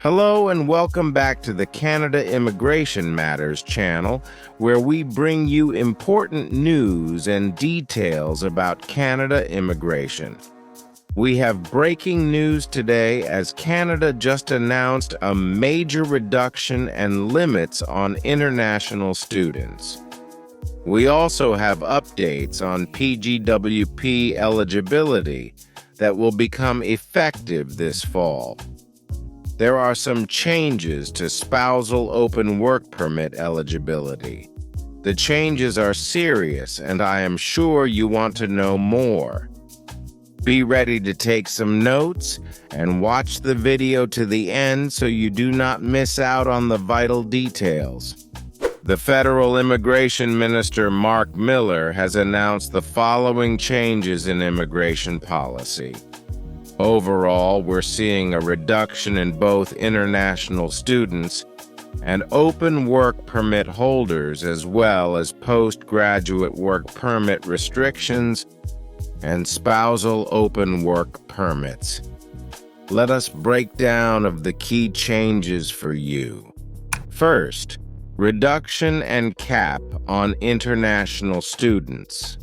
Hello and welcome back to the Canada Immigration Matters channel, where we bring you important news and details about Canada immigration. We have breaking news today as Canada just announced a major reduction and limits on international students. We also have updates on PGWP eligibility that will become effective this fall. There are some changes to spousal open work permit eligibility. The changes are serious, and I am sure you want to know more. Be ready to take some notes and watch the video to the end so you do not miss out on the vital details. The Federal Immigration Minister Marc Miller has announced the following changes in immigration policy. Overall, we're seeing a reduction in both international students and open work permit holders, as well as postgraduate work permit restrictions and spousal open work permits. Let us break down of the key changes for you. First, reduction and cap on international students.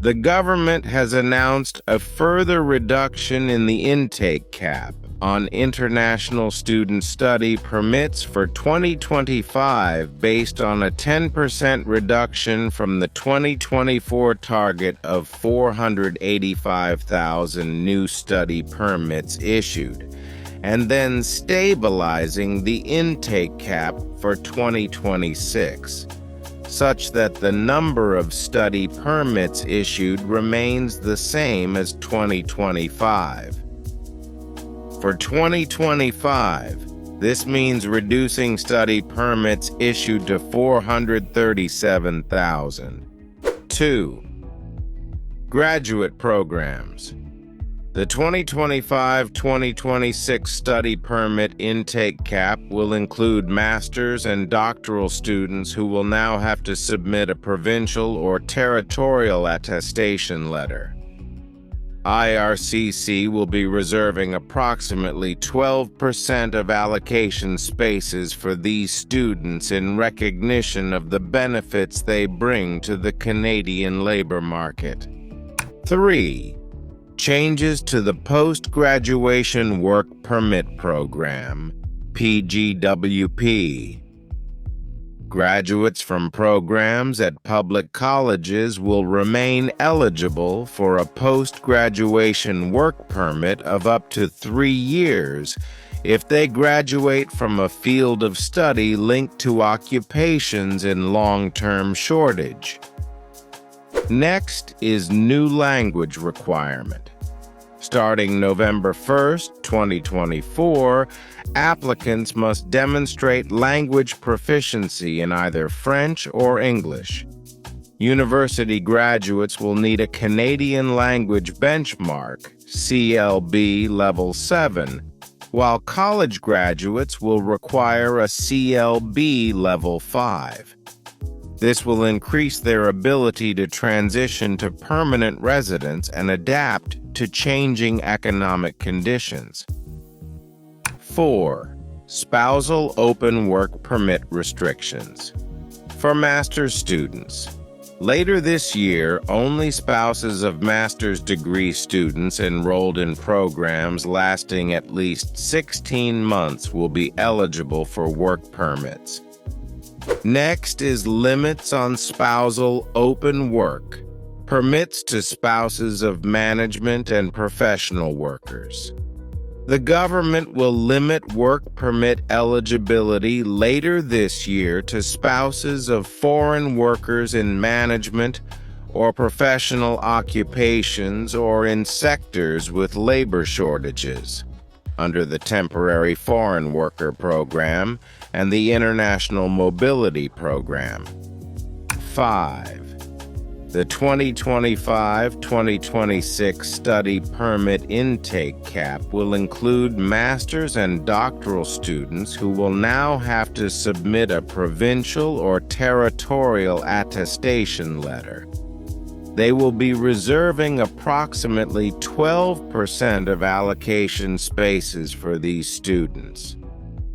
The government has announced a further reduction in the intake cap on international student study permits for 2025 based on a 10% reduction from the 2024 target of 485,000 new study permits issued, and then stabilizing the intake cap for 2026. such that the number of study permits issued remains the same as 2025. For 2025, this means reducing study permits issued to 437,000. 2. Graduate programs. The 2025-2026 study permit intake cap will include master's and doctoral students who will now have to submit a provincial or territorial attestation letter. IRCC will be reserving approximately 12% of allocation spaces for these students in recognition of the benefits they bring to the Canadian labor market. 3. Changes to the Postgraduation Work Permit Program, PGWP. Graduates from programs at public colleges will remain eligible for a post-graduation work permit of up to 3 years if they graduate from a field of study linked to occupations in long-term shortage. Next is new language requirement. Starting November 1st, 2024, applicants must demonstrate language proficiency in either French or English. University graduates will need a Canadian language benchmark, CLB Level 7, while college graduates will require a CLB Level 5. This will increase their ability to transition to permanent residence and adapt to changing economic conditions. 4. Spousal open work permit restrictions. For master's students, later this year, only spouses of master's degree students enrolled in programs lasting at least 16 months will be eligible for work permits. Next is limits on spousal open work, permits to spouses of management and professional workers. The government will limit work permit eligibility later this year to spouses of foreign workers in management or professional occupations or in sectors with labor shortages, under the Temporary Foreign Worker Program and the International Mobility Program. 5. The 2025-2026 study permit intake cap will include master's and doctoral students who will now have to submit a provincial or territorial attestation letter. They will be reserving approximately 12% of allocation spaces for these students.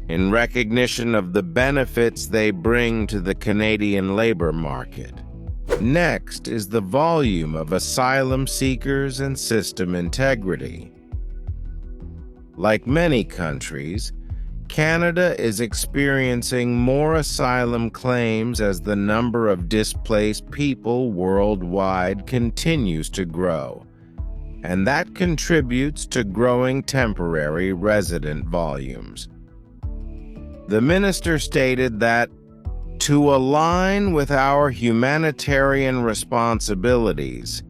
in recognition of the benefits they bring to the Canadian labor market. Next is the volume of asylum seekers and system integrity. Like many countries, Canada is experiencing more asylum claims as the number of displaced people worldwide continues to grow, and that contributes to growing temporary resident volumes. The minister stated that, to align with our humanitarian responsibilities,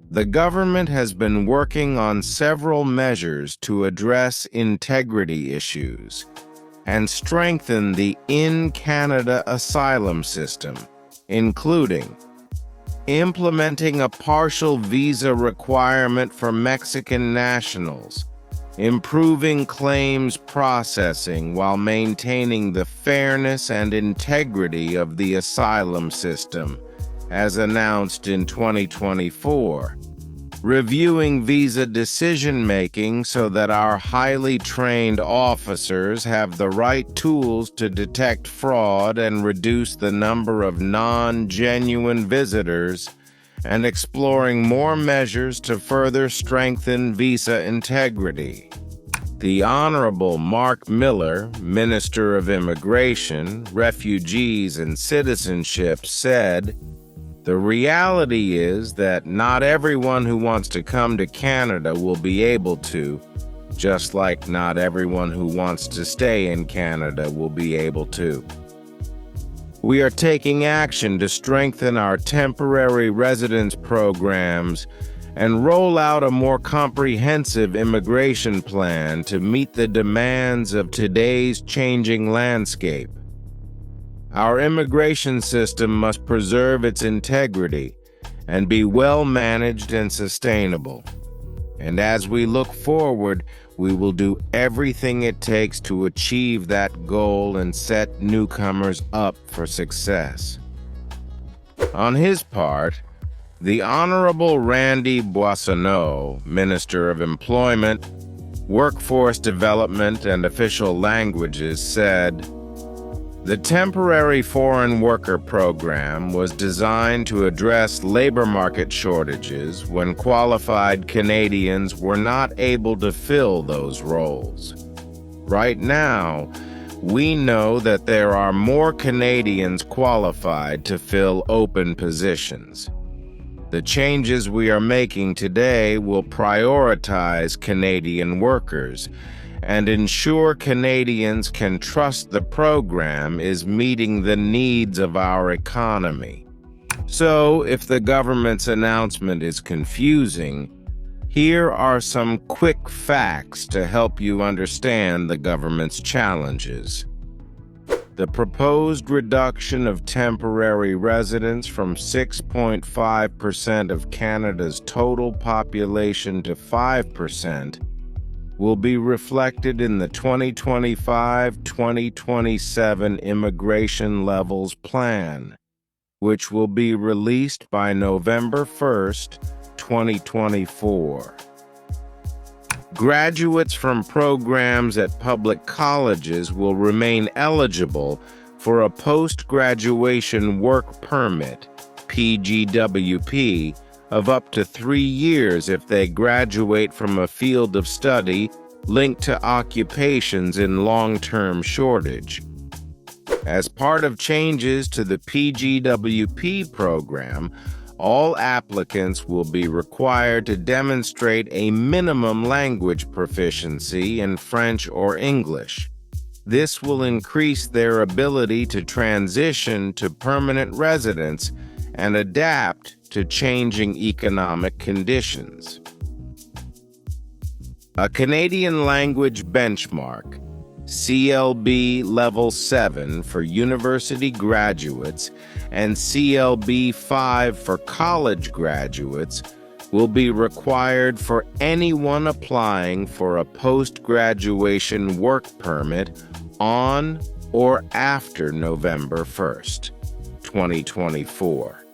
the government has been working on several measures to address integrity issues and strengthen the in-Canada asylum system, including implementing a partial visa requirement for Mexican nationals, improving claims processing while maintaining the fairness and integrity of the asylum system, as announced in 2024, reviewing visa decision-making so that our highly trained officers have the right tools to detect fraud and reduce the number of non-genuine visitors, and exploring more measures to further strengthen visa integrity. The Honorable Marc Miller, Minister of Immigration, Refugees and Citizenship, said, "The reality is that not everyone who wants to come to Canada will be able to, just like not everyone who wants to stay in Canada will be able to. We are taking action to strengthen our temporary residence programs and roll out a more comprehensive immigration plan to meet the demands of today's changing landscape. Our immigration system must preserve its integrity and be well managed and sustainable. And as we look forward, we will do everything it takes to achieve that goal and set newcomers up for success." On his part, the Honorable Randy Boissonnault, Minister of Employment, Workforce Development and Official Languages, said, "The temporary foreign worker program was designed to address labor market shortages when qualified Canadians were not able to fill those roles. Right now, we know that there are more Canadians qualified to fill open positions. The changes we are making today will prioritize Canadian workers and ensure Canadians can trust the program is meeting the needs of our economy. So, if the government's announcement is confusing, here are some quick facts to help you understand the government's challenges. The proposed reduction of temporary residents from 6.5% of Canada's total population to 5% will be reflected in the 2025-2027 Immigration Levels Plan, which will be released by November 1st, 2024. Graduates from programs at public colleges will remain eligible for a Postgraduation Work Permit, PGWP, of up to 3 years if they graduate from a field of study linked to occupations in long-term shortage. As part of changes to the PGWP program, all applicants will be required to demonstrate a minimum language proficiency in French or English. This will increase their ability to transition to permanent residence and adapt to changing economic conditions. A Canadian language benchmark, CLB Level 7 for university graduates and CLB 5 for college graduates, will be required for anyone applying for a post-graduation work permit on or after November 1st, 2024.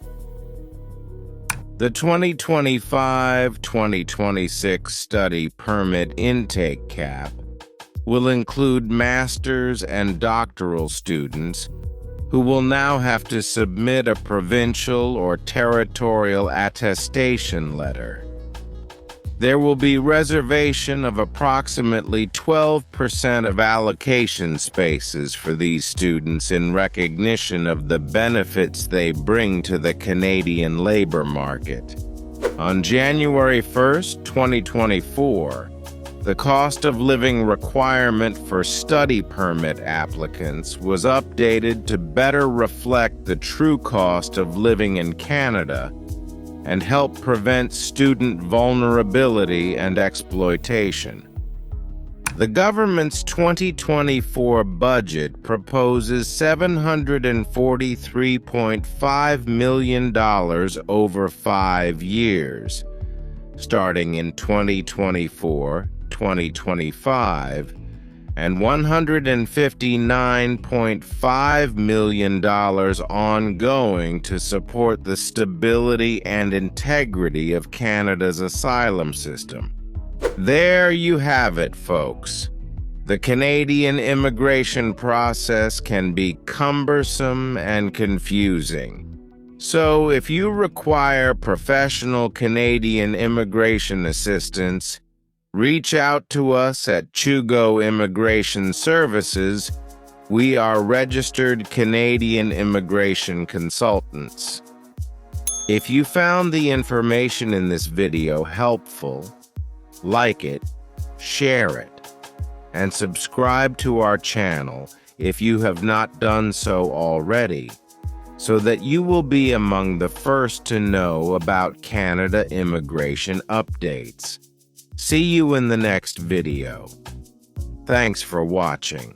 The 2025-2026 study permit intake cap, will include master's and doctoral students who will now have to submit a provincial or territorial attestation letter. There will be reservation of approximately 12% of allocation spaces for these students in recognition of the benefits they bring to the Canadian labor market. On January 1st, 2024, the cost of living requirement for study permit applicants was updated to better reflect the true cost of living in Canada and help prevent student vulnerability and exploitation. The government's 2024 budget proposes $743.5 million over 5 years, starting in 2024-2025, and $159.5 million ongoing to support the stability and integrity of Canada's asylum system. There you have it, folks. The Canadian immigration process can be cumbersome and confusing. So if you require professional Canadian immigration assistance, reach out to us at Chugo Immigration Services. We are registered Canadian immigration consultants. If you found the information in this video helpful, like it, share it, and subscribe to our channel if you have not done so already, so that you will be among the first to know about Canada immigration updates. See you in the next video. Thanks for watching.